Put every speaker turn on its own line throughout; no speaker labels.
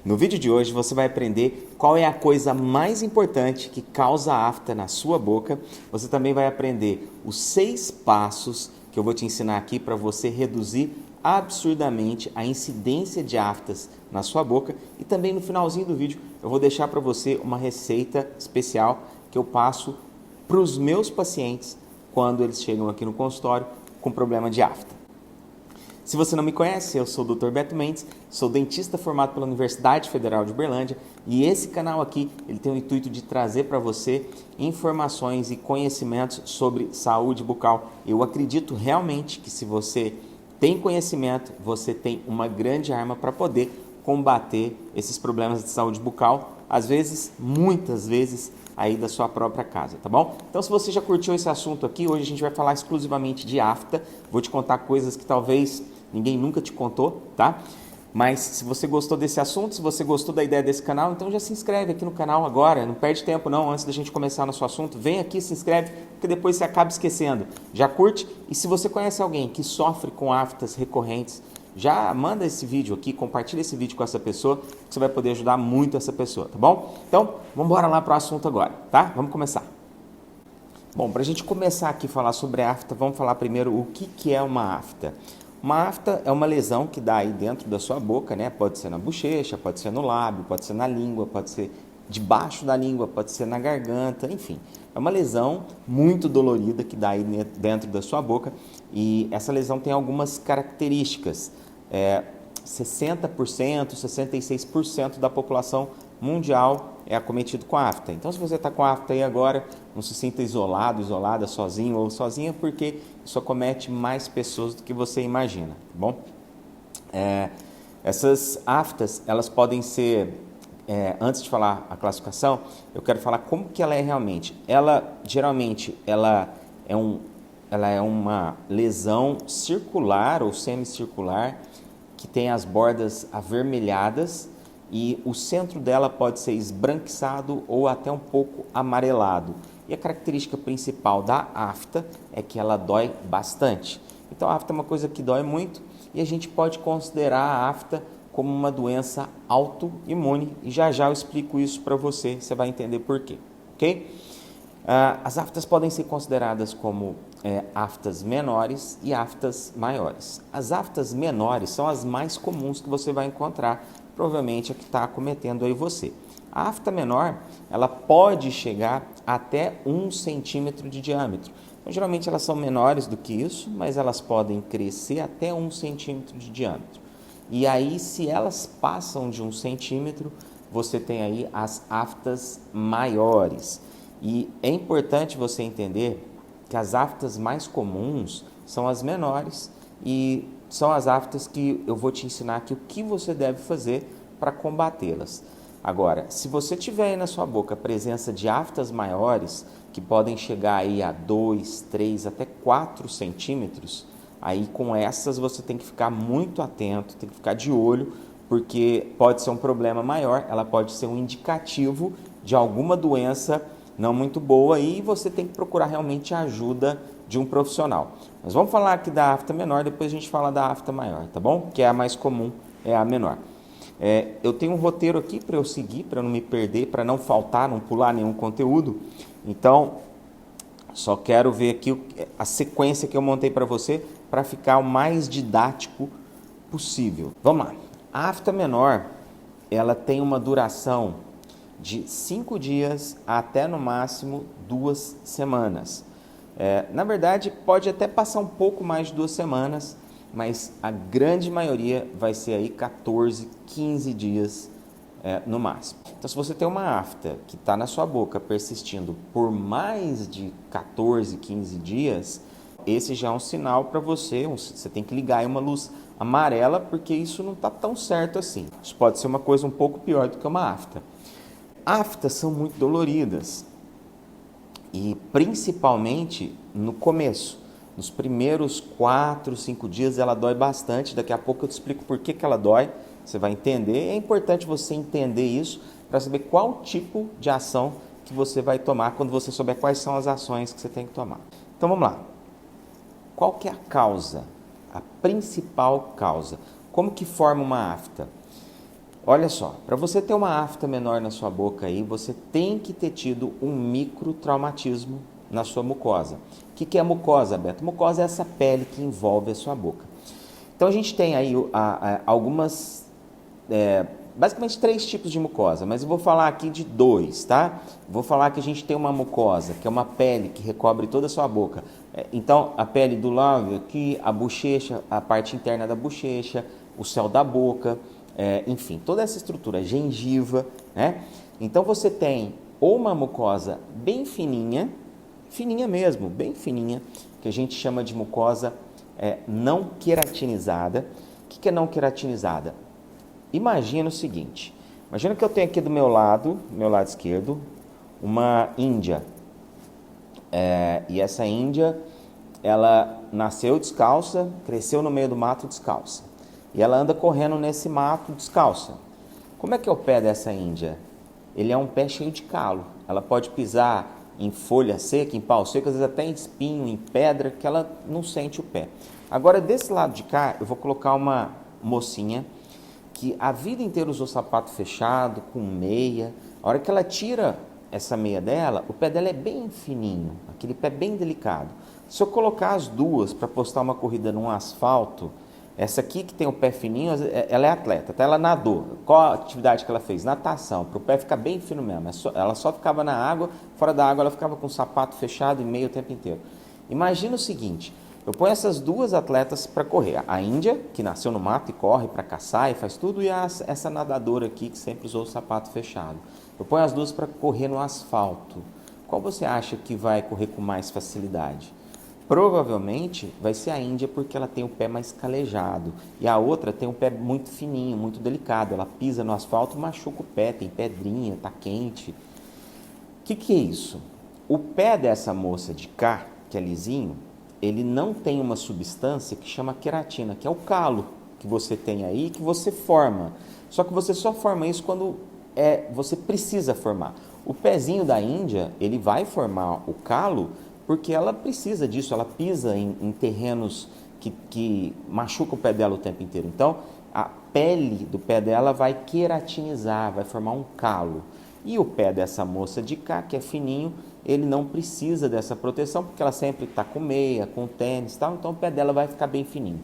No vídeo de hoje você vai aprender qual é a coisa mais importante que causa afta na sua boca. Você também vai aprender os 6 passos que eu vou te ensinar aqui para você reduzir absurdamente a incidência de aftas na sua boca. E também no finalzinho do vídeo eu vou deixar para você uma receita especial que eu passo para os meus pacientes quando eles chegam aqui no consultório com problema de afta. Se você não me conhece, eu sou o Dr. Beto Mendes, sou dentista formado pela Universidade Federal de Uberlândia e esse canal aqui ele tem o intuito de trazer para você informações e conhecimentos sobre saúde bucal. Eu acredito realmente que se você tem conhecimento, você tem uma grande arma para poder combater esses problemas de saúde bucal, às vezes, muitas vezes, aí da sua própria casa, tá bom? Então, se você já curtiu esse assunto aqui, hoje a gente vai falar exclusivamente de afta, vou te contar coisas que talvez ninguém nunca te contou, tá? Mas se você gostou desse assunto, se você gostou da ideia desse canal, então já se inscreve aqui no canal agora, não perde tempo não, antes da gente começar nosso assunto, vem aqui, se inscreve, porque depois você acaba esquecendo. Já curte? E se você conhece alguém que sofre com aftas recorrentes, já manda esse vídeo aqui, compartilha esse vídeo com essa pessoa, que você vai poder ajudar muito essa pessoa, tá bom? Então, vamos embora lá para o assunto agora, tá? Vamos começar. Bom, para a gente começar aqui a falar sobre a afta, vamos falar primeiro o que é uma afta. Uma afta é uma lesão que dá aí dentro da sua boca, né? Pode ser na bochecha, pode ser no lábio, pode ser na língua, pode ser debaixo da língua, pode ser na garganta, enfim. É uma lesão muito dolorida que dá aí dentro da sua boca e essa lesão tem algumas características. 60%, 66% da população mundial é acometido com afta. Então, se você está com afta aí agora, não se sinta isolado, isolada, sozinho ou sozinha, porque isso acomete mais pessoas do que você imagina, tá bom? Essas aftas, elas podem ser, antes de falar a classificação, eu quero falar como que ela é realmente. Geralmente, ela é uma lesão circular ou semicircular, que tem as bordas avermelhadas e o centro dela pode ser esbranquiçado ou até um pouco amarelado. E a característica principal da afta é que ela dói bastante. Então a afta é uma coisa que dói muito e a gente pode considerar a afta como uma doença autoimune e já eu explico isso para você, você vai entender por quê, ok? As aftas podem ser consideradas como aftas menores e aftas maiores. As aftas menores são as mais comuns que você vai encontrar, provavelmente a que está acometendo aí você. A afta menor, ela pode chegar até 1 centímetro de diâmetro. Então, geralmente elas são menores do que isso, mas elas podem crescer até 1 centímetro de diâmetro. E aí, se elas passam de 1 centímetro, você tem aí as aftas maiores. E é importante você entender que as aftas mais comuns são as menores e são as aftas que eu vou te ensinar aqui o que você deve fazer para combatê-las. Agora, se você tiver aí na sua boca a presença de aftas maiores, que podem chegar aí a 2, 3, até 4 centímetros, aí com essas você tem que ficar muito atento, tem que ficar de olho, porque pode ser um problema maior, ela pode ser um indicativo de alguma doença não muito boa e você tem que procurar realmente a ajuda de um profissional. Mas vamos falar aqui da afta menor, depois a gente fala da afta maior, tá bom? Que é a mais comum, é a menor. Eu tenho um roteiro aqui para eu seguir, para não me perder, para não faltar, não pular nenhum conteúdo. Então, só quero ver aqui a sequência que eu montei para você, para ficar o mais didático possível. Vamos lá. A afta menor, ela tem uma duração de 5 dias até no máximo 2 semanas. Na verdade, pode até passar um pouco mais de 2 semanas, mas a grande maioria vai ser aí 14, 15 dias no máximo. Então, se você tem uma afta que está na sua boca persistindo por mais de 14, 15 dias, esse já é um sinal para você, você tem que ligar aí uma luz amarela, porque isso não está tão certo assim. Isso pode ser uma coisa um pouco pior do que uma afta. Aftas são muito doloridas e principalmente no começo, nos primeiros 4, 5 dias ela dói bastante, daqui a pouco eu te explico por que ela dói, você vai entender, é importante você entender isso para saber qual tipo de ação que você vai tomar quando você souber quais são as ações que você tem que tomar. Então vamos lá, qual que é a causa, a principal causa, como que forma uma afta? Olha só, para você ter uma afta menor na sua boca aí, você tem que ter tido um microtraumatismo na sua mucosa. O que é a mucosa, Beto? Mucosa é essa pele que envolve a sua boca. Então a gente tem aí algumas, basicamente 3 tipos de mucosa, mas eu vou falar aqui de 2, tá? Vou falar que a gente tem uma mucosa, que é uma pele que recobre toda a sua boca. Então a pele do lábio aqui, a bochecha, a parte interna da bochecha, o céu da boca, enfim, toda essa estrutura, a gengiva, né? Então você tem ou uma mucosa bem fininha, fininha mesmo, bem fininha, que a gente chama de mucosa não queratinizada. O que é não queratinizada? Imagina o seguinte, imagina que eu tenho aqui do meu lado esquerdo, uma índia. E essa índia, ela nasceu descalça, cresceu no meio do mato descalça. E ela anda correndo nesse mato descalça. Como é que é o pé dessa índia? Ele é um pé cheio de calo. Ela pode pisar em folha seca, em pau seco, às vezes até em espinho, em pedra, que ela não sente o pé. Agora, desse lado de cá, eu vou colocar uma mocinha que a vida inteira usou sapato fechado, com meia. A hora que ela tira essa meia dela, o pé dela é bem fininho, aquele pé bem delicado. Se eu colocar as duas para postar uma corrida num asfalto, essa aqui que tem o pé fininho, ela é atleta, até ela nadou. Qual a atividade que ela fez? Natação, para o pé ficar bem fino mesmo. Ela só ficava na água, fora da água ela ficava com o sapato fechado e meio o tempo inteiro. Imagina o seguinte, eu ponho essas duas atletas para correr. A índia, que nasceu no mato e corre para caçar e faz tudo, e essa nadadora aqui, que sempre usou o sapato fechado. Eu ponho as duas para correr no asfalto. Qual você acha que vai correr com mais facilidade? Provavelmente vai ser a índia, porque ela tem o pé mais calejado. E a outra tem um pé muito fininho, muito delicado. Ela pisa no asfalto, machuca o pé, tem pedrinha, tá quente. O que é isso? O pé dessa moça de cá, que é lisinho, ele não tem uma substância que chama queratina, que é o calo que você tem aí, que você forma. Só que você só forma isso quando você precisa formar. O pezinho da índia, ele vai formar o calo porque ela precisa disso, ela pisa em terrenos que machucam o pé dela o tempo inteiro. Então, a pele do pé dela vai queratinizar, vai formar um calo. E o pé dessa moça de cá, que é fininho, ele não precisa dessa proteção, porque ela sempre está com meia, com tênis e tal, então o pé dela vai ficar bem fininho.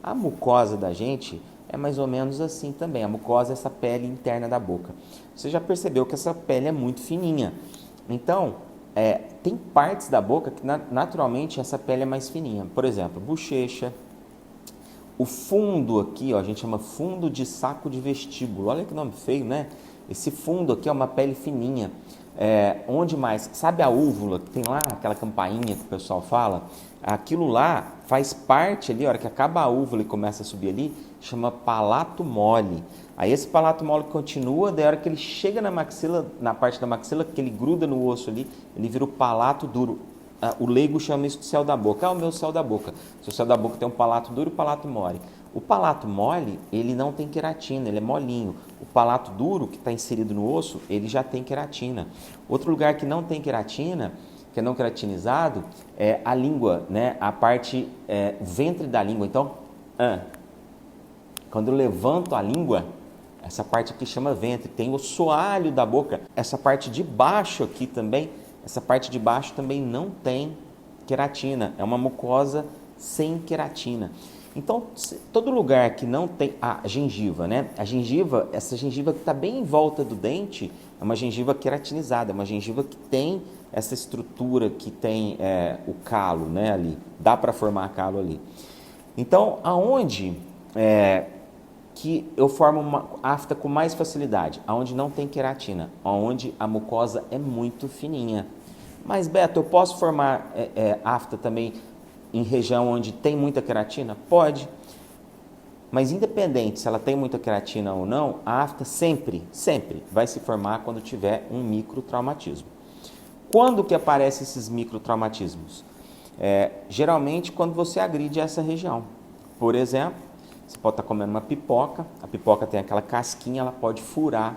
A mucosa da gente é mais ou menos assim também. A mucosa é essa pele interna da boca. Você já percebeu que essa pele é muito fininha. Então, tem partes da boca que naturalmente essa pele é mais fininha. Por exemplo, bochecha. O fundo aqui, ó, a gente chama fundo de saco de vestíbulo. Olha que nome feio, né? Esse fundo aqui é uma pele fininha. Onde mais? Sabe a úvula, que tem lá aquela campainha que o pessoal fala? Aquilo lá faz parte ali, a hora que acaba a úvula e começa a subir ali, chama palato mole. Aí esse palato mole continua, daí a hora que ele chega na maxila, na parte da maxila, que ele gruda no osso ali, ele vira o palato duro. O leigo chama isso de céu da boca. O meu céu da boca. Seu céu da boca tem um palato duro e um palato mole. O palato mole, ele não tem queratina, ele é molinho. O palato duro, que está inserido no osso, ele já tem queratina. Outro lugar que não tem queratina, que é não queratinizado, é a língua, né? A parte ventre da língua. Então, quando eu levanto a língua, essa parte aqui chama ventre. Tem o soalho da boca. Essa parte de baixo aqui também, essa parte de baixo também não tem queratina. É uma mucosa sem queratina. Então, todo lugar que não tem a gengiva, né? A gengiva, essa gengiva que está bem em volta do dente, é uma gengiva queratinizada, é uma gengiva que tem essa estrutura, que tem o calo, né? Ali, dá para formar calo ali. Então, aonde que eu formo uma afta com mais facilidade? Aonde não tem queratina, aonde a mucosa é muito fininha. Mas, Beto, eu posso formar afta também em região onde tem muita queratina? Pode. Mas independente se ela tem muita queratina ou não, a afta sempre vai se formar quando tiver um microtraumatismo. Quando que aparecem esses microtraumatismos? Geralmente quando você agride essa região. Por exemplo, você pode estar comendo uma pipoca, a pipoca tem aquela casquinha, ela pode furar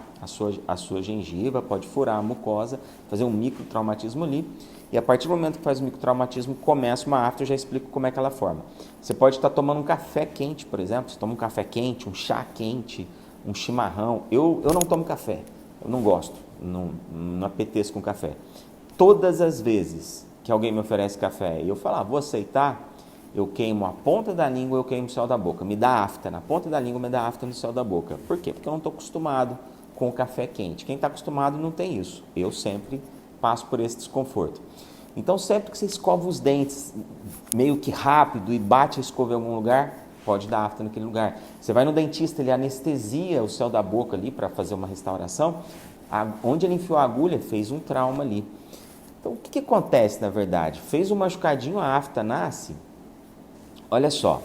a sua gengiva, pode furar a mucosa, fazer um microtraumatismo ali. E a partir do momento que faz o microtraumatismo, começa uma afta, eu já explico como é que ela forma. Você pode estar tomando um café quente, por exemplo, você toma um café quente, um chá quente, um chimarrão. Eu não tomo café, eu não gosto, não apeteço com café. Todas as vezes que alguém me oferece café e eu falar, vou aceitar, eu queimo a ponta da língua, eu queimo o céu da boca. Me dá afta na ponta da língua, me dá afta no céu da boca. Por quê? Porque eu não estou acostumado com o café quente. Quem está acostumado não tem isso. Eu sempre passo por esse desconforto. Então, sempre que você escova os dentes meio que rápido e bate a escova em algum lugar, pode dar afta naquele lugar. Você vai no dentista, ele anestesia o céu da boca ali para fazer uma restauração. Onde ele enfiou a agulha, fez um trauma ali. Então, o que acontece na verdade? Fez um machucadinho, a afta nasce. Olha só,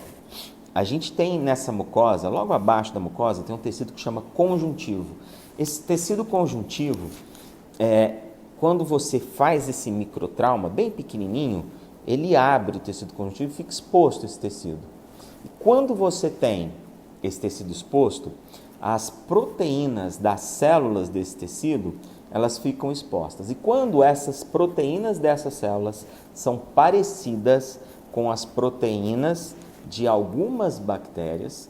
a gente tem nessa mucosa, logo abaixo da mucosa, tem um tecido que chama conjuntivo. Esse tecido conjuntivo, quando você faz esse microtrauma bem pequenininho, ele abre o tecido conjuntivo e fica exposto esse tecido. E quando você tem esse tecido exposto, as proteínas das células desse tecido, elas ficam expostas. E quando essas proteínas dessas células são parecidas com as proteínas de algumas bactérias,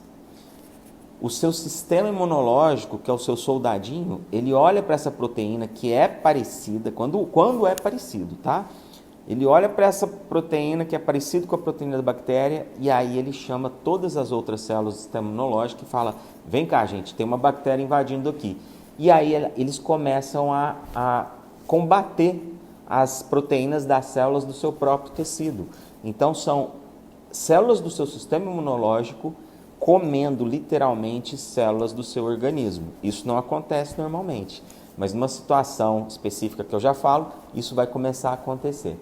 o seu sistema imunológico, que é o seu soldadinho, ele olha para essa proteína que é parecida, quando é parecido, tá? Ele olha para essa proteína que é parecida com a proteína da bactéria e aí ele chama todas as outras células do sistema imunológico e fala, vem cá gente, tem uma bactéria invadindo aqui. E aí eles começam a combater as proteínas das células do seu próprio tecido. Então são células do seu sistema imunológico comendo literalmente células do seu organismo. Isso não acontece normalmente, mas numa situação específica que eu já falo, isso vai começar a acontecer.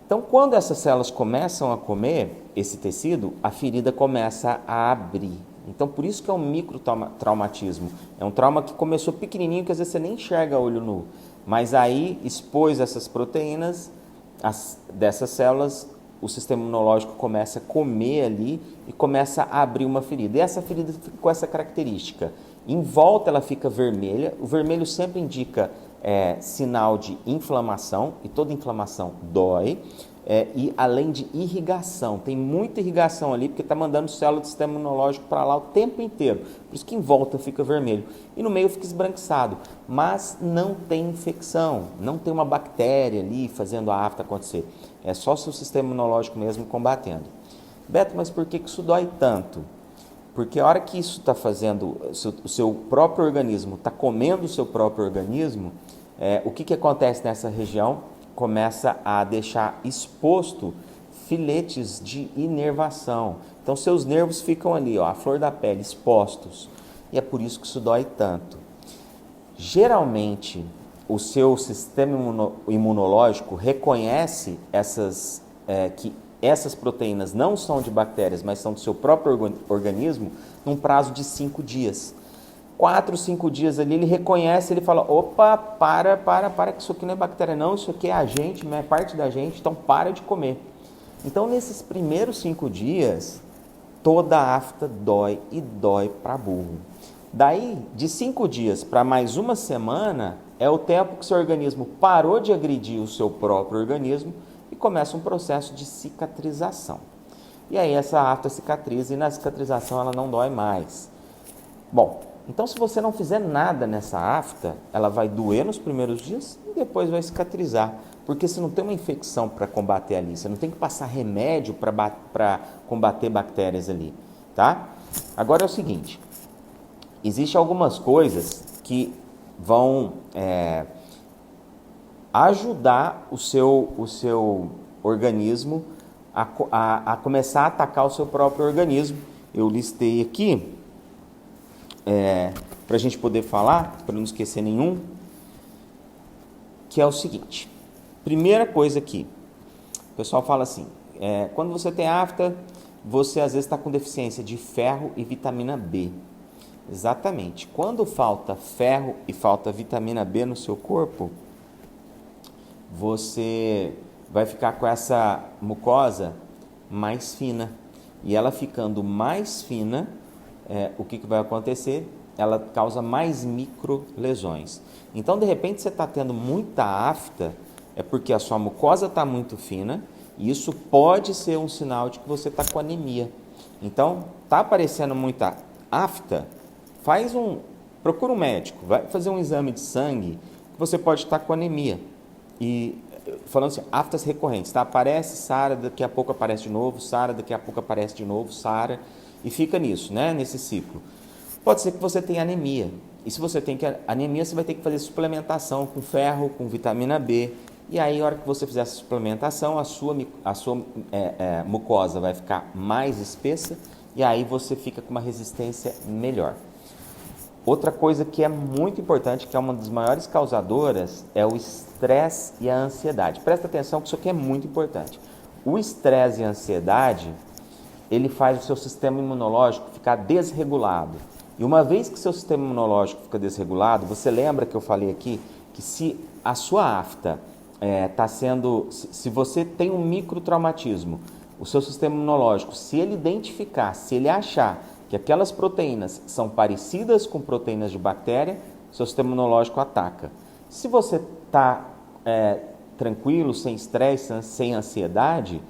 Então, quando essas células começam a comer esse tecido, a ferida começa a abrir. Então, por isso que é um microtraumatismo. É um trauma que começou pequenininho, que às vezes você nem enxerga a olho nu. Mas aí, expôs essas proteínas dessas células, o sistema imunológico começa a comer ali e começa a abrir uma ferida. E essa ferida fica com essa característica. Em volta ela fica vermelha. O vermelho sempre indica sinal de inflamação, e toda inflamação dói. E além de irrigação, tem muita irrigação ali, porque está mandando célula do sistema imunológico para lá o tempo inteiro. Por isso que em volta fica vermelho. E no meio fica esbranquiçado. Mas não tem infecção, não tem uma bactéria ali fazendo a afta acontecer. É só o seu sistema imunológico mesmo combatendo. Beto, mas por que isso dói tanto? Porque a hora que isso está fazendo, o seu próprio organismo está comendo o seu próprio organismo, o que acontece nessa região? Começa a deixar exposto filetes de inervação. Então, seus nervos ficam ali, ó, a flor da pele, expostos. E é por isso que isso dói tanto. Geralmente, o seu sistema imunológico reconhece que essas proteínas não são de bactérias, mas são do seu próprio organismo, num prazo de 5 dias. 4, 5 dias ali, ele reconhece, ele fala, opa, para, que isso aqui não é bactéria não, isso aqui é a gente, é parte da gente, então para de comer. Então, nesses primeiros 5 dias, toda a afta dói e dói para burro. Daí, de 5 dias para mais uma semana, é o tempo que seu organismo parou de agredir o seu próprio organismo e começa um processo de cicatrização. E aí essa afta cicatriza e na cicatrização ela não dói mais. Bom, então se você não fizer nada nessa afta, ela vai doer nos primeiros dias e depois vai cicatrizar. Porque você não tem uma infecção para combater ali, você não tem que passar remédio para combater bactérias ali, tá? Agora é o seguinte, existem algumas coisas que vão ajudar o seu organismo a começar a atacar o seu próprio organismo. Eu listei aqui, para a gente poder falar, para não esquecer nenhum, que é o seguinte. Primeira coisa aqui, o pessoal fala assim, quando você tem afta, você às vezes está com deficiência de ferro e vitamina B. Exatamente. Quando falta ferro e falta vitamina B no seu corpo, você vai ficar com essa mucosa mais fina. E ela ficando mais fina, o que vai acontecer? Ela causa mais micro lesões. Então, de repente, você está tendo muita afta, é porque a sua mucosa está muito fina, e isso pode ser um sinal de que você está com anemia. Então, está aparecendo muita afta, procura um médico, vai fazer um exame de sangue, que você pode estar com anemia. E falando assim, aftas recorrentes, tá? Aparece, sara, daqui a pouco aparece de novo, sara, daqui a pouco aparece de novo, sara, e fica nisso, né? Nesse ciclo. Pode ser que você tenha anemia. E se você tem anemia, você vai ter que fazer suplementação com ferro, com vitamina B. E aí, a hora que você fizer essa suplementação, a sua mucosa vai ficar mais espessa e aí você fica com uma resistência melhor. Outra coisa que é muito importante, que é uma das maiores causadoras, é o estresse e a ansiedade. Presta atenção que isso aqui é muito importante. O estresse e a ansiedade, ele faz o seu sistema imunológico ficar desregulado. E uma vez que o seu sistema imunológico fica desregulado, você lembra que eu falei aqui que se a sua afta está sendo... Se você tem um microtraumatismo, o seu sistema imunológico, se ele identificar, se ele achar que aquelas proteínas são parecidas com proteínas de bactéria, seu sistema imunológico ataca. Se você está tranquilo, sem estresse, sem ansiedade,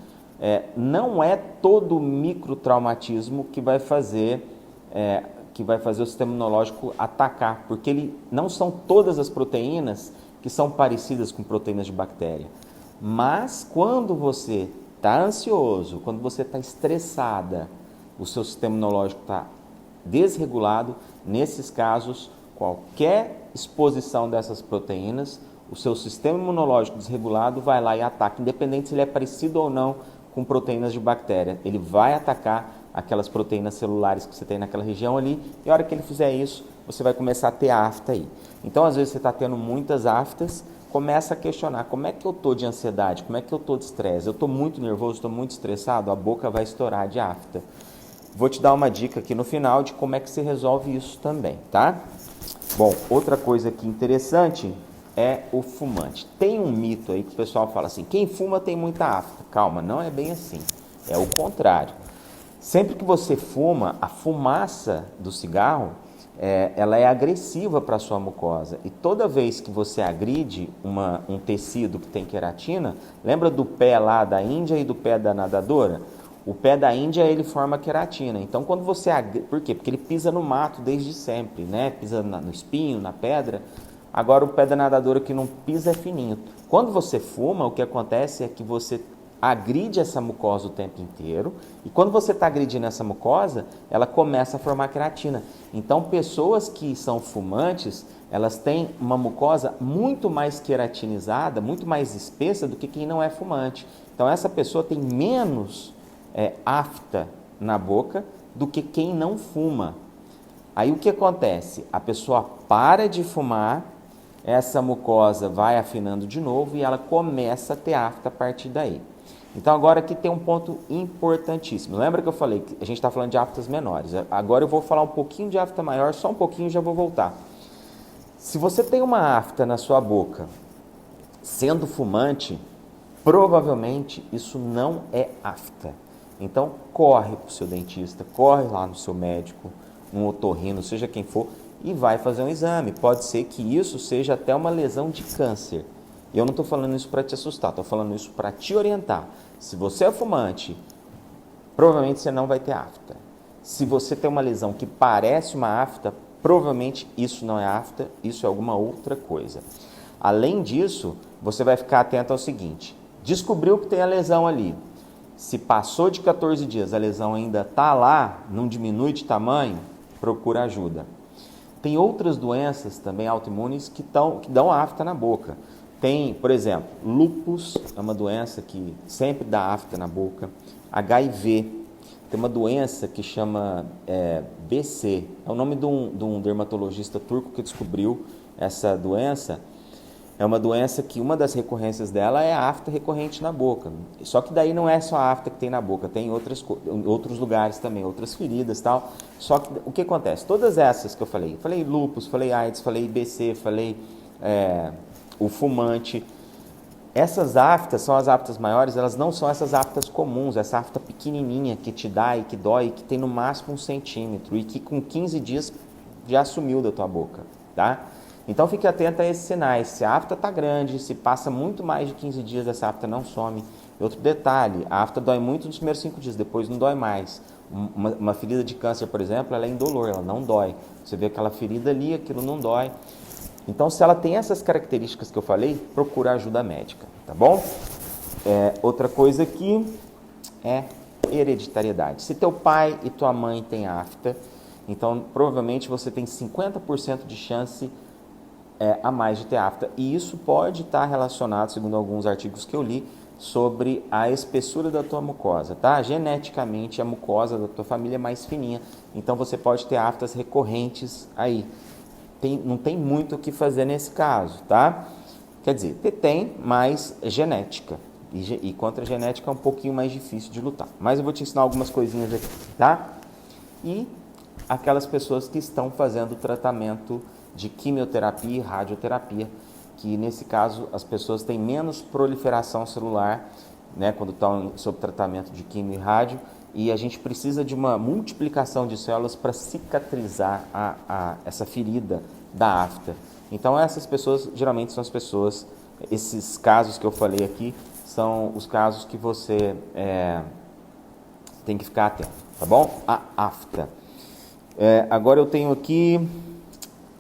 não é todo microtraumatismo que vai fazer o sistema imunológico atacar, porque não são todas as proteínas que são parecidas com proteínas de bactéria. Mas quando você está ansioso, quando você está estressada, o seu sistema imunológico está desregulado, nesses casos, qualquer exposição dessas proteínas, o seu sistema imunológico desregulado vai lá e ataca, independente se ele é parecido ou não com proteínas de bactéria. Ele vai atacar aquelas proteínas celulares que você tem naquela região ali, e a hora que ele fizer isso, você vai começar a ter afta aí. Então, às vezes, você está tendo muitas aftas, começa a questionar, como é que eu estou de ansiedade, como é que eu estou de estresse? Eu estou muito nervoso, estou muito estressado, a boca vai estourar de afta. Vou te dar uma dica aqui no final de como é que você resolve isso também, tá? Bom, outra coisa aqui interessante é o fumante. Tem um mito aí que o pessoal fala assim, quem fuma tem muita afta. Calma, não é bem assim, é o contrário. Sempre que você fuma, a fumaça do cigarro, ela é agressiva para a sua mucosa. E toda vez que você agride um tecido que tem queratina, lembra do pé lá da Índia e do pé da nadadora? O pé da Índia, ele forma queratina. Então, quando você... Por quê? Porque ele pisa no mato desde sempre, né? Pisa no espinho, na pedra. Agora, o pé da nadadora que não pisa é fininho. Quando você fuma, o que acontece é que você agride essa mucosa o tempo inteiro. E quando você está agredindo essa mucosa, ela começa a formar queratina. Então, pessoas que são fumantes, elas têm uma mucosa muito mais queratinizada, muito mais espessa do que quem não é fumante. Então, essa pessoa tem menos... afta na boca do que quem não fuma. Aí o que acontece? A pessoa para de fumar, essa mucosa vai afinando de novo e ela começa a ter afta a partir daí. Então agora aqui tem um ponto importantíssimo. Lembra que eu falei que a gente está falando de aftas menores? Agora eu vou falar um pouquinho de afta maior, só um pouquinho e já vou voltar. Se você tem uma afta na sua boca, sendo fumante, provavelmente isso não é afta. Então, corre para o seu dentista, corre lá no seu médico, um otorrino, seja quem for, e vai fazer um exame. Pode ser que isso seja até uma lesão de câncer. E eu não estou falando isso para te assustar, estou falando isso para te orientar. Se você é fumante, provavelmente você não vai ter afta. Se você tem uma lesão que parece uma afta, provavelmente isso não é afta, isso é alguma outra coisa. Além disso, você vai ficar atento ao seguinte, descobriu que tem a lesão ali. Se passou de 14 dias, a lesão ainda está lá, não diminui de tamanho, procura ajuda. Tem outras doenças também autoimunes que dão afta na boca. Tem, por exemplo, lúpus, é uma doença que sempre dá afta na boca. HIV, tem uma doença que chama BC, é o nome de um dermatologista turco que descobriu essa doença. É uma doença que uma das recorrências dela é a afta recorrente na boca. Só que daí não é só a afta que tem na boca, tem outros lugares também, outras feridas e tal. Só que o que acontece? Todas essas que eu falei lúpus, falei AIDS, falei IBC, falei o fumante. Essas aftas são as aftas maiores, elas não são essas aftas comuns, essa afta pequenininha que te dá e que dói, que tem no máximo 1 centímetro e que com 15 dias já sumiu da tua boca, tá? Então fique atento a esses sinais, se a afta está grande, se passa muito mais de 15 dias, essa afta não some. E outro detalhe, a afta dói muito nos primeiros 5 dias, depois não dói mais. Uma ferida de câncer, por exemplo, ela é indolor, ela não dói. Você vê aquela ferida ali, aquilo não dói. Então, se ela tem essas características que eu falei, procura ajuda médica, tá bom? Outra coisa aqui é hereditariedade. Se teu pai e tua mãe têm afta, então provavelmente você tem 50% de chance a mais de ter afta. E isso pode estar relacionado, segundo alguns artigos que eu li, sobre a espessura da tua mucosa, tá? Geneticamente, a mucosa da tua família é mais fininha, então você pode ter aftas recorrentes aí. Não tem muito o que fazer nesse caso, tá? Quer dizer, tem, mas é genética. E contra a genética é um pouquinho mais difícil de lutar. Mas eu vou te ensinar algumas coisinhas aqui, tá? E aquelas pessoas que estão fazendo tratamento de quimioterapia e radioterapia, que nesse caso as pessoas têm menos proliferação celular, né, quando estão sob tratamento de quimio e rádio, e a gente precisa de uma multiplicação de células para cicatrizar essa ferida da afta. Então essas pessoas geralmente são as pessoas, esses casos que eu falei aqui, são os casos que você tem que ficar atento, tá bom? A afta. Agora eu tenho aqui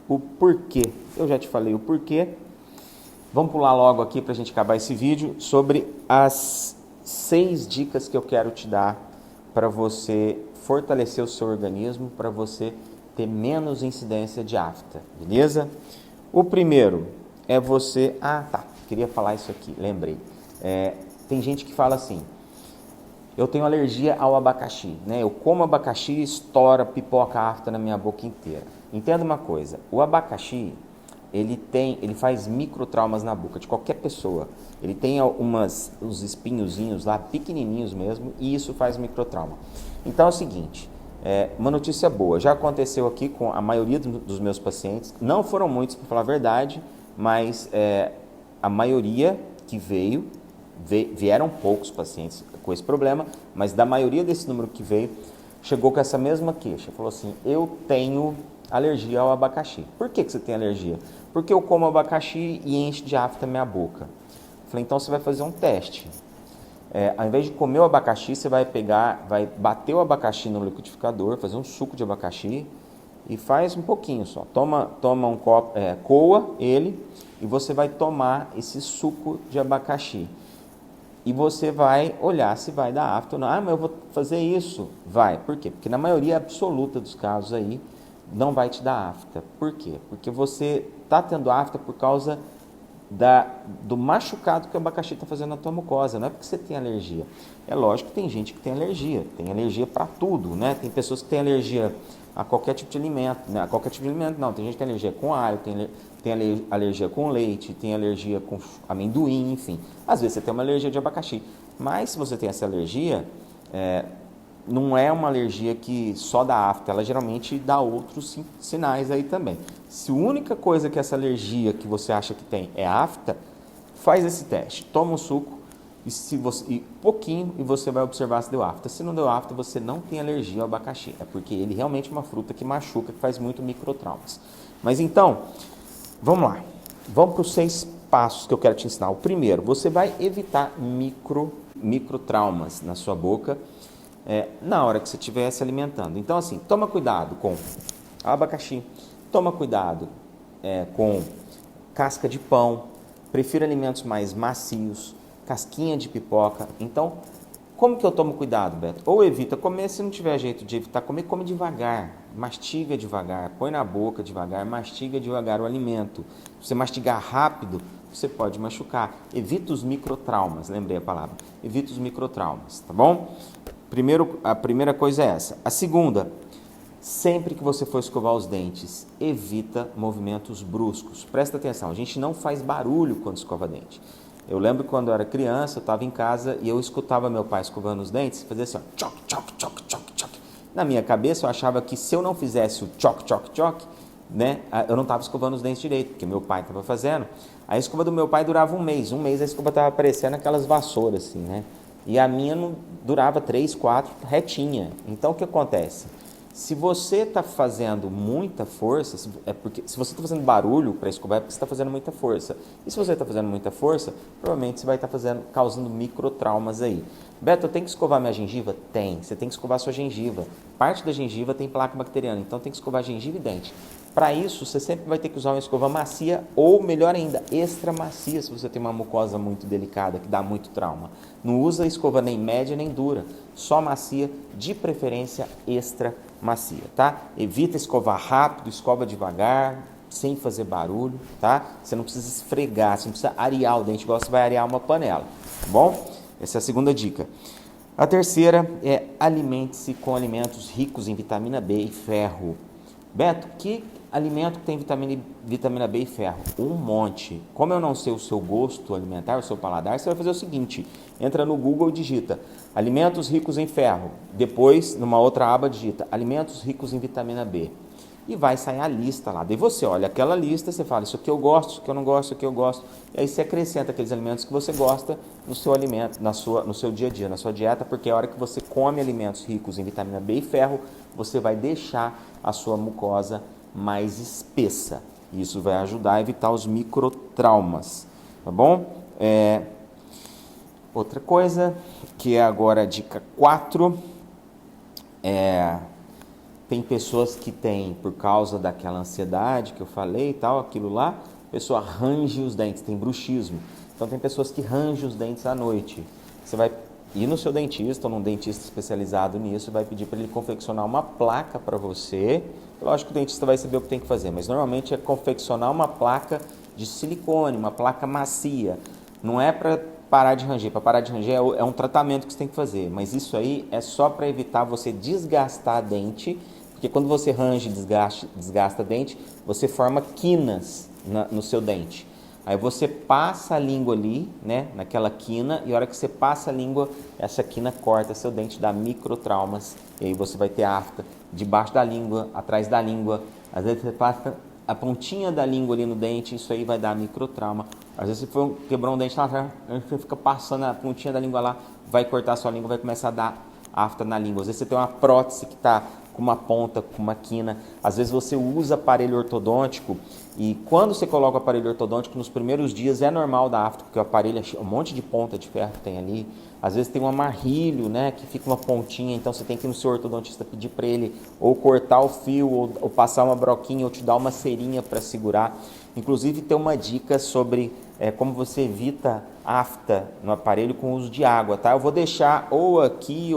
o porquê. Eu já te falei o porquê. Vamos pular logo aqui para a gente acabar esse vídeo sobre as 6 dicas que eu quero te dar para você fortalecer o seu organismo, para você ter menos incidência de afta, beleza? O primeiro é você... queria falar isso aqui, lembrei. Tem gente que fala assim, eu tenho alergia ao abacaxi, né? Eu como abacaxi e estoura, pipoca afta na minha boca inteira. Entenda uma coisa, o abacaxi, ele faz microtraumas na boca de qualquer pessoa. Ele tem uns espinhozinhos lá, pequenininhos mesmo, e isso faz microtrauma. Então é o seguinte, uma notícia boa, já aconteceu aqui com a maioria dos meus pacientes, não foram muitos, para falar a verdade, mas a maioria que vieram poucos pacientes com esse problema, mas da maioria desse número que veio, chegou com essa mesma queixa. Falou assim, eu tenho alergia ao abacaxi. Por que você tem alergia? Porque eu como abacaxi e enche de afta minha boca. Falei, então você vai fazer um teste. Ao invés de comer o abacaxi, você vai bater o abacaxi no liquidificador, fazer um suco de abacaxi e faz um pouquinho só. Toma um copo, coa ele e você vai tomar esse suco de abacaxi. E você vai olhar se vai dar afta ou não. Mas eu vou fazer isso. Vai. Por quê? Porque na maioria absoluta dos casos aí, não vai te dar afta. Por quê? Porque você está tendo afta por causa do machucado que o abacaxi está fazendo na tua mucosa. Não é porque você tem alergia. É lógico que tem gente que tem alergia para tudo, né? Tem pessoas que têm alergia a qualquer tipo de alimento, né? A qualquer tipo de alimento não, tem gente que tem alergia com alho, tem alergia com leite, tem alergia com amendoim, enfim. Às vezes você tem uma alergia de abacaxi, mas se você tem essa alergia, não é uma alergia que só dá afta, ela geralmente dá outros sinais aí também. Se a única coisa que essa alergia que você acha que tem é afta, faz esse teste, toma um suco, pouquinho, e você vai observar se deu afta. Se não deu afta, você não tem alergia ao abacaxi. É porque ele realmente é uma fruta que machuca, que faz muito microtraumas. Mas então, vamos lá. Vamos para os 6 passos que eu quero te ensinar. O primeiro, você vai evitar microtraumas na sua boca na hora que você estiver se alimentando. Então, assim, toma cuidado com abacaxi, toma cuidado com casca de pão, prefira alimentos mais macios, casquinha de pipoca. Então, como que eu tomo cuidado, Beto? Ou evita comer, se não tiver jeito de evitar comer, come devagar, mastiga devagar, põe na boca devagar, mastiga devagar o alimento. Se você mastigar rápido, você pode machucar. Evita os microtraumas, lembrei a palavra. Evita os microtraumas, tá bom? A primeira coisa é essa. A segunda, sempre que você for escovar os dentes, evita movimentos bruscos. Presta atenção, a gente não faz barulho quando escova dente. Eu lembro quando eu era criança, eu estava em casa e eu escutava meu pai escovando os dentes, fazia assim, ó, choc, choc, choc, choc, choc. Na minha cabeça eu achava que se eu não fizesse o choc, choc, choc, né, eu não estava escovando os dentes direito, porque meu pai estava fazendo. A escova do meu pai durava um mês a escova estava parecendo aquelas vassouras assim, né? E a minha não durava 3, 4, retinha. Então o que acontece? Se você está fazendo muita força, se você está fazendo barulho para escovar, é porque você está fazendo muita força. E se você está fazendo muita força, provavelmente você vai estar causando microtraumas aí. Beto, eu tenho que escovar minha gengiva? Tem. Você tem que escovar sua gengiva. Parte da gengiva tem placa bacteriana, então tem que escovar gengiva e dente. Para isso, você sempre vai ter que usar uma escova macia ou, melhor ainda, extra macia, se você tem uma mucosa muito delicada, que dá muito trauma. Não usa escova nem média nem dura, só macia, de preferência extra macia, tá? Evita escovar rápido, escova devagar, sem fazer barulho, tá? Você não precisa esfregar, você não precisa arear o dente igual você vai arear uma panela, tá bom? Essa é a segunda dica. A terceira é alimente-se com alimentos ricos em vitamina B e ferro. Beto, que alimento que tem vitamina B e ferro? Um monte. Como eu não sei o seu gosto alimentar, o seu paladar, você vai fazer o seguinte, entra no Google e digita alimentos ricos em ferro. Depois, numa outra aba, digita alimentos ricos em vitamina B. E vai sair a lista lá. Daí você olha aquela lista, você fala, isso aqui eu gosto, isso aqui eu não gosto, isso aqui eu gosto. E aí você acrescenta aqueles alimentos que você gosta no seu alimento, no seu dia a dia, na sua dieta, porque a hora que você come alimentos ricos em vitamina B e ferro, você vai deixar a sua mucosa mais espessa. Isso vai ajudar a evitar os microtraumas, tá bom? Outra coisa, que é agora a dica 4, tem pessoas que têm, por causa daquela ansiedade que eu falei e tal, aquilo lá, a pessoa range os dentes, tem bruxismo. Então tem pessoas que rangem os dentes à noite. Você vai ir no seu dentista ou num dentista especializado nisso e vai pedir para ele confeccionar uma placa para você. Lógico que o dentista vai saber o que tem que fazer, mas normalmente é confeccionar uma placa de silicone, uma placa macia. Não é para parar de ranger. Para parar de ranger é um tratamento que você tem que fazer, mas isso aí é só para evitar você desgastar dente, porque quando você range e desgasta dente, você forma quinas no seu dente. Aí você passa a língua ali, né, naquela quina, e a hora que você passa a língua, essa quina corta seu dente, dá microtraumas, e aí você vai ter afta debaixo da língua, atrás da língua, às vezes você passa a pontinha da língua ali no dente, isso aí vai dar microtrauma. Às vezes você quebrou um dente lá atrás, você fica passando a pontinha da língua lá, vai cortar sua língua, vai começar a dar afta na língua. Às vezes você tem uma prótese que está com uma ponta, com uma quina. Às vezes você usa aparelho ortodôntico e quando você coloca o aparelho ortodôntico nos primeiros dias é normal dar afta, porque o aparelho é um monte de ponta de ferro que tem ali. Às vezes tem um amarrilho, né, que fica uma pontinha, então você tem que ir no seu ortodontista pedir para ele ou cortar o fio ou passar uma broquinha ou te dar uma cerinha para segurar. Inclusive tem uma dica sobre como você evita afta no aparelho com o uso de água, tá? Eu vou deixar ou aqui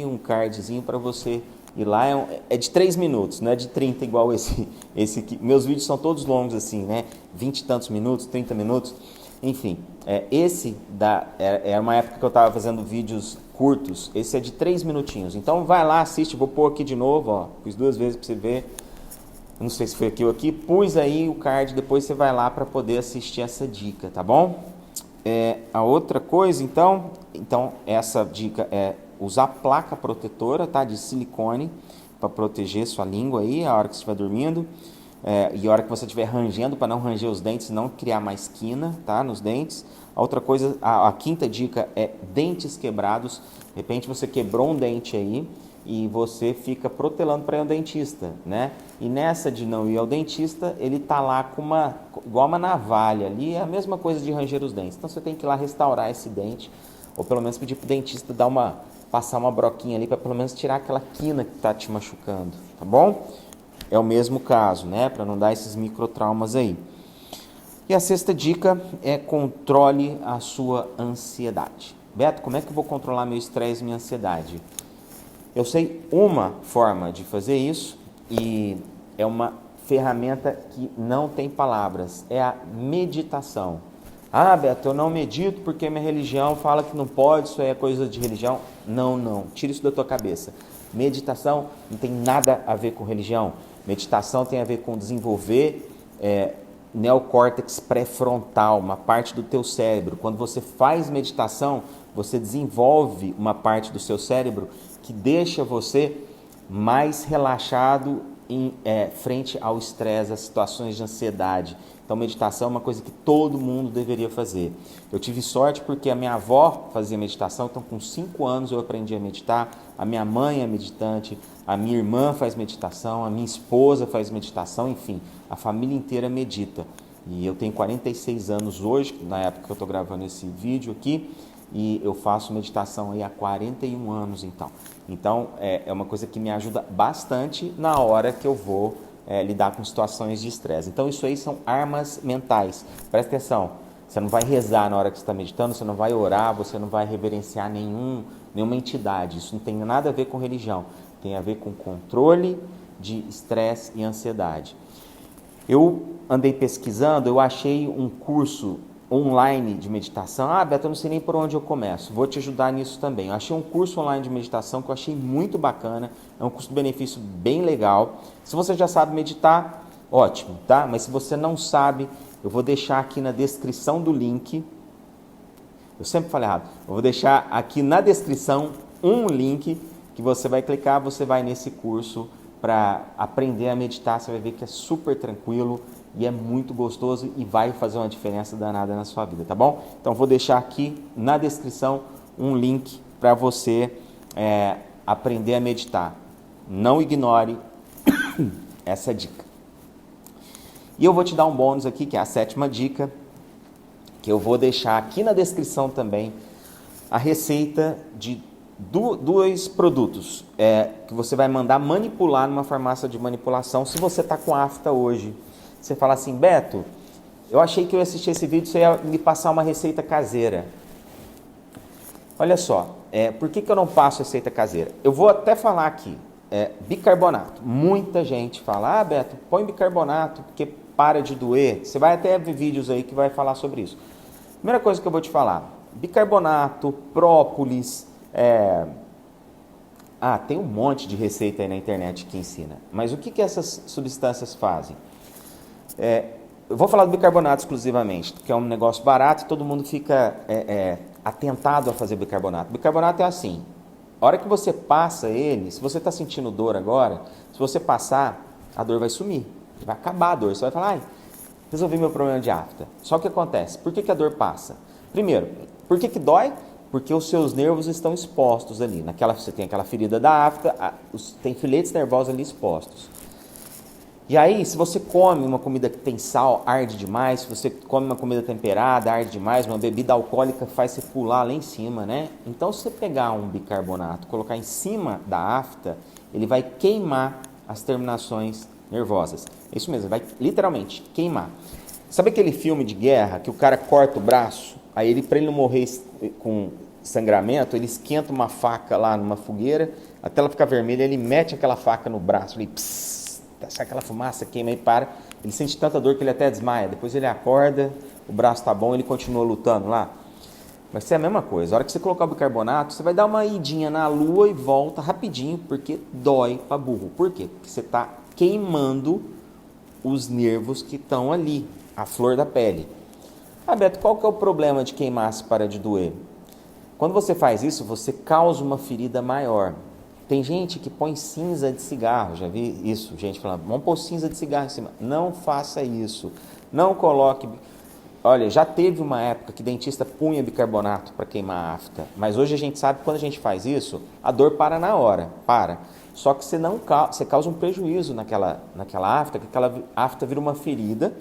um cardzinho para você ir lá. É de 3 minutos, não é de 30 igual esse aqui. Meus vídeos são todos longos assim, né? 20 e tantos minutos, 30 minutos. Enfim, é uma época que eu estava fazendo vídeos curtos. Esse é de 3 minutinhos. Então vai lá, assiste. Vou pôr aqui de novo, ó. Pus 2 vezes para você ver. Não sei se foi aqui ou aqui. Pus aí o card, depois você vai lá para poder assistir essa dica, tá bom? A outra coisa, então essa dica é usar placa protetora, tá? De silicone para proteger sua língua aí a hora que você estiver dormindo. E a hora que você estiver rangendo, para não ranger os dentes, não criar mais quina, tá, nos dentes. A outra coisa, a quinta dica é dentes quebrados. De repente você quebrou um dente aí e você fica protelando para ir ao dentista, né? E nessa de não ir ao dentista, ele tá lá com igual uma navalha ali, é a mesma coisa de ranger os dentes. Então você tem que ir lá restaurar esse dente, ou pelo menos pedir pro dentista passar uma broquinha ali para pelo menos tirar aquela quina que tá te machucando, tá bom? É o mesmo caso, né? Para não dar esses microtraumas aí. E a sexta dica é controle a sua ansiedade. Beto, como é que eu vou controlar meu estresse e minha ansiedade? Eu sei uma forma de fazer isso e é uma ferramenta que não tem palavras, é a meditação. Ah, Beto, eu não medito porque minha religião fala que não pode, isso aí é coisa de religião. Não, tira isso da tua cabeça. Meditação não tem nada a ver com religião. Meditação tem a ver com desenvolver neocórtex pré-frontal, uma parte do teu cérebro. Quando você faz meditação, você desenvolve uma parte do seu cérebro que deixa você mais relaxado frente ao estresse, às situações de ansiedade. Então, meditação é uma coisa que todo mundo deveria fazer. Eu tive sorte porque a minha avó fazia meditação, então com 5 anos eu aprendi a meditar, a minha mãe é meditante, a minha irmã faz meditação, a minha esposa faz meditação, enfim, a família inteira medita. E eu tenho 46 anos hoje, na época que eu estou gravando esse vídeo aqui, e eu faço meditação aí há 41 anos, então. Então, é uma coisa que me ajuda bastante na hora que eu vou lidar com situações de estresse. Então, isso aí são armas mentais. Presta atenção, você não vai rezar na hora que você está meditando, você não vai orar, você não vai reverenciar nenhuma entidade. Isso não tem nada a ver com religião, tem a ver com controle de estresse e ansiedade. Eu andei pesquisando, eu achei um curso online de meditação. Beto, eu não sei nem por onde eu começo, vou te ajudar nisso também. Eu achei um curso online de meditação que eu achei muito bacana, é um custo-benefício bem legal. Se você já sabe meditar, ótimo, tá? Mas se você não sabe, eu vou deixar aqui na descrição do link, eu sempre falei errado, eu vou deixar aqui na descrição um link que você vai clicar, você vai nesse curso para aprender a meditar, você vai ver que é super tranquilo e é muito gostoso e vai fazer uma diferença danada na sua vida, tá bom? Então vou deixar aqui na descrição um link para você aprender a meditar. Não ignore essa dica. E eu vou te dar um bônus aqui, que é a 7ª dica, que eu vou deixar aqui na descrição também, a receita de dois produtos que você vai mandar manipular numa farmácia de manipulação. Se você está com afta hoje, você fala assim, Beto, eu achei que eu ia assistir esse vídeo, você ia me passar uma receita caseira. Olha só, por que eu não passo receita caseira? Eu vou até falar aqui, bicarbonato. Muita gente fala, Beto, põe bicarbonato porque para de doer. Você vai até ver vídeos aí que vai falar sobre isso. Primeira coisa que eu vou te falar, bicarbonato, própolis, tem um monte de receita aí na internet que ensina. Mas o que essas substâncias fazem? Eu vou falar do bicarbonato exclusivamente, que é um negócio barato e todo mundo fica atentado a fazer bicarbonato. Bicarbonato é assim, a hora que você passa ele, se você está sentindo dor agora, se você passar, a dor vai sumir, vai acabar a dor. Você vai falar, resolvi meu problema de afta. Só que acontece, por que a dor passa? Primeiro, por que dói? Porque os seus nervos estão expostos ali. Você tem aquela ferida da afta, tem filetes nervosos ali expostos. E aí, se você come uma comida que tem sal, arde demais. Se você come uma comida temperada, arde demais. Uma bebida alcoólica faz você pular lá em cima, né? Então, se você pegar um bicarbonato, colocar em cima da afta, ele vai queimar as terminações nervosas. É isso mesmo, vai literalmente queimar. Sabe aquele filme de guerra que o cara corta o braço? Aí ele, para ele não morrer com sangramento, ele esquenta uma faca lá numa fogueira, até ela ficar vermelha, ele mete aquela faca no braço, ele sai aquela fumaça, queima e para. Ele sente tanta dor que ele até desmaia. Depois ele acorda, o braço está bom, ele continua lutando lá. Vai ser a mesma coisa. A hora que você colocar o bicarbonato, você vai dar uma idinha na lua e volta rapidinho, porque dói para burro. Por quê? Porque você está queimando os nervos que estão ali, a flor da pele. Beto, qual que é o problema de queimar se para de doer? Quando você faz isso, você causa uma ferida maior. Tem gente que põe cinza de cigarro, já vi isso, gente falando, vamos pôr cinza de cigarro em cima. Não faça isso, não coloque... Olha, já teve uma época que dentista punha bicarbonato para queimar a afta, mas hoje a gente sabe que quando a gente faz isso, a dor para na hora, para. Só que você causa um prejuízo naquela afta, que aquela afta vira uma ferida,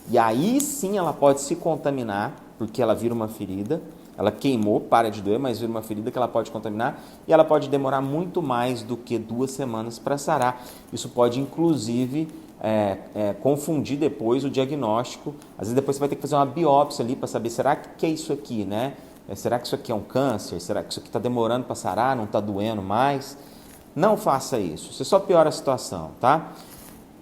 e aí sim ela pode se contaminar, porque ela vira uma ferida, ela queimou, para de doer, mas vira uma ferida que ela pode contaminar, e ela pode demorar muito mais do que 2 semanas para sarar. Isso pode, inclusive, confundir depois o diagnóstico. Às vezes depois você vai ter que fazer uma biópsia ali para saber, será que é isso aqui, né? Será que isso aqui é um câncer? Será que isso aqui está demorando para sarar, não está doendo mais? Não faça isso, você só piora a situação, tá?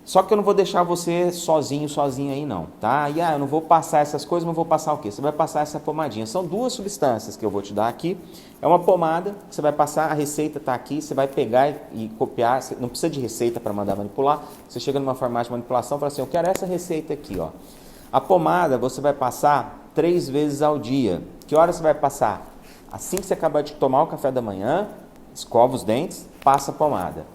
Só que eu não vou deixar você sozinho aí não, tá? E eu não vou passar essas coisas, mas vou passar o quê? Você vai passar essa pomadinha. São 2 substâncias que eu vou te dar aqui. É uma pomada que você vai passar, a receita está aqui, você vai pegar e copiar. Você não precisa de receita para mandar manipular. Você chega numa farmácia de manipulação e fala assim, eu quero essa receita aqui, ó. A pomada você vai passar 3 vezes ao dia. Que hora você vai passar? Assim que você acabar de tomar o café da manhã, escova os dentes, passa a pomada.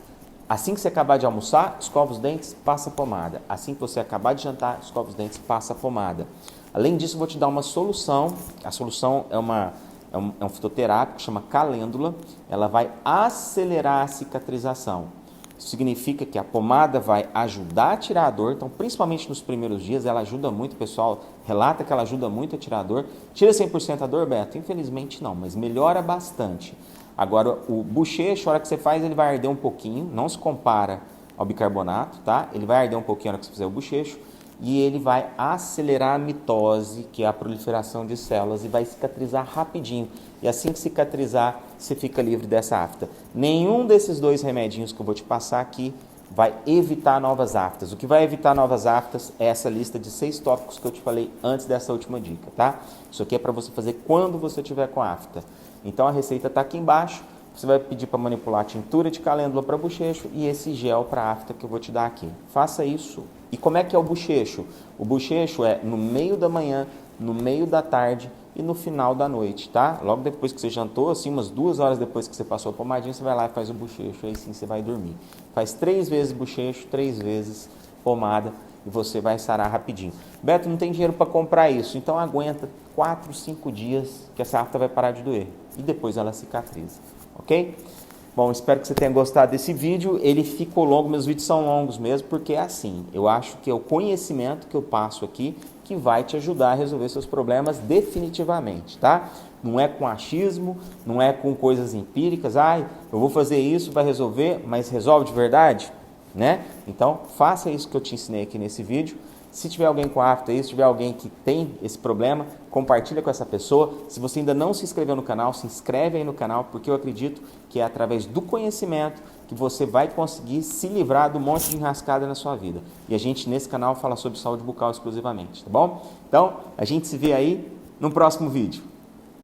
Assim que você acabar de almoçar, escova os dentes, passa a pomada. Assim que você acabar de jantar, escova os dentes, passa a pomada. Além disso, eu vou te dar uma solução. A solução é um fitoterápico, chama calêndula. Ela vai acelerar a cicatrização. Isso significa que a pomada vai ajudar a tirar a dor, então principalmente nos primeiros dias ela ajuda muito, o pessoal relata que ela ajuda muito a tirar a dor. Tira 100% a dor, Beto? Infelizmente não, mas melhora bastante. Agora o bochecho, a hora que você faz, ele vai arder um pouquinho, não se compara ao bicarbonato, tá? Ele vai arder um pouquinho na hora que você fizer o bochecho e ele vai acelerar a mitose, que é a proliferação de células, e vai cicatrizar rapidinho. E assim que cicatrizar, você fica livre dessa afta. Nenhum desses 2 remedinhos que eu vou te passar aqui vai evitar novas aftas. O que vai evitar novas aftas é essa lista de 6 tópicos que eu te falei antes dessa última dica, tá? Isso aqui é para você fazer quando você tiver com afta. Então a receita está aqui embaixo. Você vai pedir para manipular a tintura de calêndula para bochecho e esse gel para afta que eu vou te dar aqui. Faça isso. E como é que é o bochecho? O bochecho é no meio da manhã, no meio da tarde e no final da noite, tá? Logo depois que você jantou, assim, umas 2 horas depois que você passou a pomadinha, você vai lá e faz o bochecho, aí sim você vai dormir. Faz 3 vezes bochecho, 3 vezes pomada e você vai sarar rapidinho. Beto, não tem dinheiro para comprar isso, então aguenta 4, 5 dias que essa afta vai parar de doer e depois ela cicatriza, ok? Bom, espero que você tenha gostado desse vídeo. Ele ficou longo, meus vídeos são longos mesmo, porque é assim, eu acho que é o conhecimento que eu passo aqui que vai te ajudar a resolver seus problemas definitivamente, tá? Não é com achismo, não é com coisas empíricas, eu vou fazer isso, vai resolver, mas resolve de verdade, né? Então, faça isso que eu te ensinei aqui nesse vídeo. Se tiver alguém com afta aí, se tiver alguém que tem esse problema, compartilha com essa pessoa. Se você ainda não se inscreveu no canal, se inscreve aí no canal, porque eu acredito que é através do conhecimento que você vai conseguir se livrar do monte de enrascada na sua vida. E a gente, nesse canal, fala sobre saúde bucal exclusivamente, tá bom? Então, a gente se vê aí no próximo vídeo.